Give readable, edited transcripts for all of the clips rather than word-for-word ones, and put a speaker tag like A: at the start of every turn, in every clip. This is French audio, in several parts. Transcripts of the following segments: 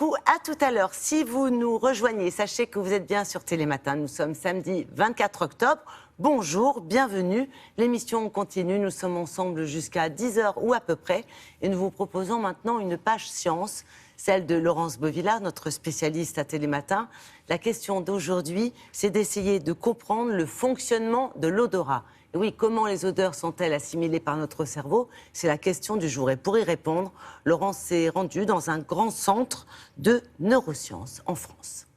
A: À tout à l'heure. Si vous nous rejoignez, sachez que vous êtes bien sur Télématin. Nous sommes samedi 24 octobre. Bonjour, bienvenue. L'émission continue. Nous sommes ensemble jusqu'à 10h ou à peu près. Et nous vous proposons maintenant une page science, celle de Laurence Beauvillard, notre spécialiste à Télématin. La question d'aujourd'hui, c'est d'essayer de comprendre le fonctionnement de l'odorat. Et oui, comment les odeurs sont-elles assimilées par notre cerveau? C'est la question du jour. Et pour y répondre, Laurence s'est rendue dans un grand centre de neurosciences en France.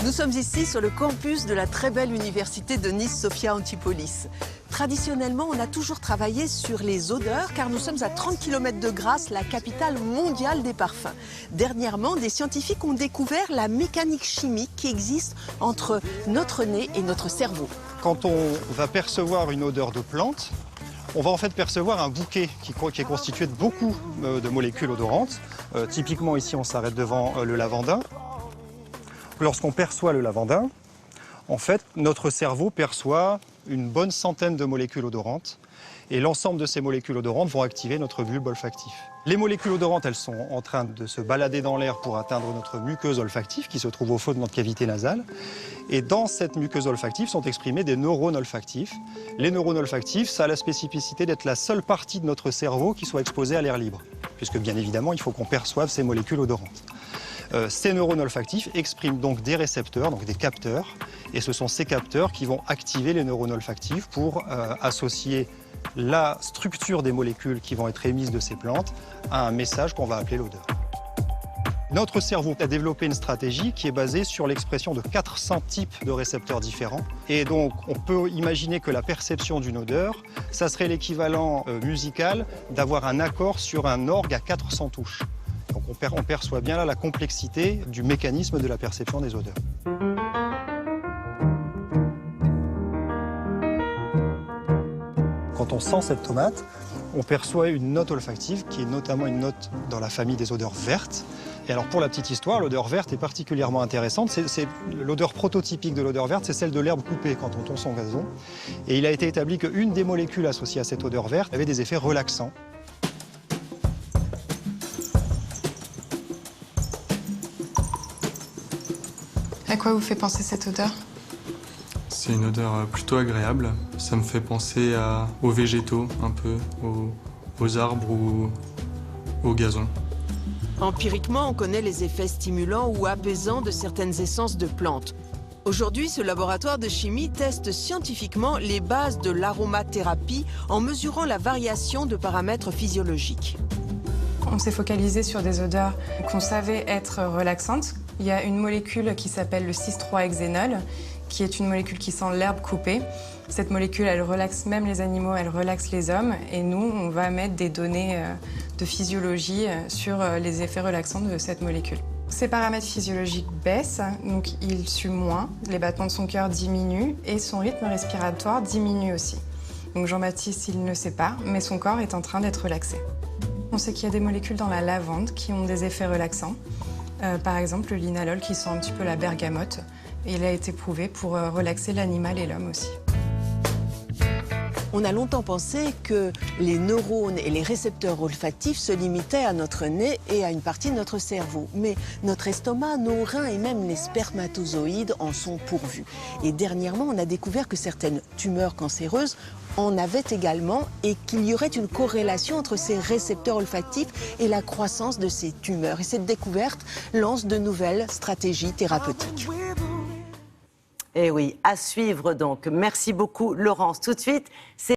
B: Nous sommes ici sur le campus de la très belle université de Nice, Sophia Antipolis. Traditionnellement, on a toujours travaillé sur les odeurs car nous sommes à 30 km de Grasse, la capitale mondiale des parfums. Dernièrement, des scientifiques ont découvert la mécanique chimique qui existe entre notre nez et notre cerveau.
C: Quand on va percevoir une odeur de plante, on va en fait percevoir un bouquet qui est constitué de beaucoup de molécules odorantes. Typiquement ici, on s'arrête devant le lavandin. Lorsqu'on perçoit le lavandin, en fait, notre cerveau perçoit une bonne centaine de molécules odorantes et l'ensemble de ces molécules odorantes vont activer notre bulbe olfactif. Les molécules odorantes, elles sont en train de se balader dans l'air pour atteindre notre muqueuse olfactive qui se trouve au fond de notre cavité nasale. Et dans cette muqueuse olfactive sont exprimés des neurones olfactifs. Les neurones olfactifs, ça a la spécificité d'être la seule partie de notre cerveau qui soit exposée à l'air libre, puisque bien évidemment, il faut qu'on perçoive ces molécules odorantes. Ces neurones olfactifs expriment donc des récepteurs, donc des capteurs, et ce sont ces capteurs qui vont activer les neurones olfactifs pour associer la structure des molécules qui vont être émises de ces plantes à un message qu'on va appeler l'odeur. Notre cerveau a développé une stratégie qui est basée sur l'expression de 400 types de récepteurs différents. Et donc, on peut imaginer que la perception d'une odeur, ça serait l'équivalent musical d'avoir un accord sur un orgue à 400 touches. Donc on perçoit bien là la complexité du mécanisme de la perception des odeurs. Quand on sent cette tomate, on perçoit une note olfactive qui est notamment une note dans la famille des odeurs vertes. Et alors pour la petite histoire, l'odeur verte est particulièrement intéressante. C'est l'odeur prototypique de l'odeur verte, c'est celle de l'herbe coupée quand on tond son gazon. Et il a été établi qu'une des molécules associées à cette odeur verte avait des effets relaxants.
D: À quoi vous fait penser cette odeur?
E: C'est une odeur plutôt agréable. Ça me fait penser aux végétaux, un peu, aux arbres ou au gazon.
B: Empiriquement, on connaît les effets stimulants ou apaisants de certaines essences de plantes. Aujourd'hui, ce laboratoire de chimie teste scientifiquement les bases de l'aromathérapie en mesurant la variation de paramètres physiologiques.
D: On s'est focalisé sur des odeurs qu'on savait être relaxantes. Il y a une molécule qui s'appelle le 6,3-hexénol, qui est une molécule qui sent l'herbe coupée. Cette molécule, elle relaxe même les animaux, elle relaxe les hommes. Et nous, on va mettre des données de physiologie sur les effets relaxants de cette molécule. Ses paramètres physiologiques baissent, donc il sue moins, les battements de son cœur diminuent et son rythme respiratoire diminue aussi. Donc Jean-Baptiste, il ne sait pas, mais son corps est en train d'être relaxé. On sait qu'il y a des molécules dans la lavande qui ont des effets relaxants. Par exemple, le linalol qui sent un petit peu la bergamote. Et il a été prouvé pour relaxer l'animal et l'homme aussi.
B: On a longtemps pensé que les neurones et les récepteurs olfactifs se limitaient à notre nez et à une partie de notre cerveau. Mais notre estomac, nos reins et même les spermatozoïdes en sont pourvus. Et dernièrement, on a découvert que certaines tumeurs cancéreuses en avaient également et qu'il y aurait une corrélation entre ces récepteurs olfactifs et la croissance de ces tumeurs. Et cette découverte lance de nouvelles stratégies thérapeutiques.
A: Eh oui, à suivre donc. Merci beaucoup Laurence. Tout de suite, c'est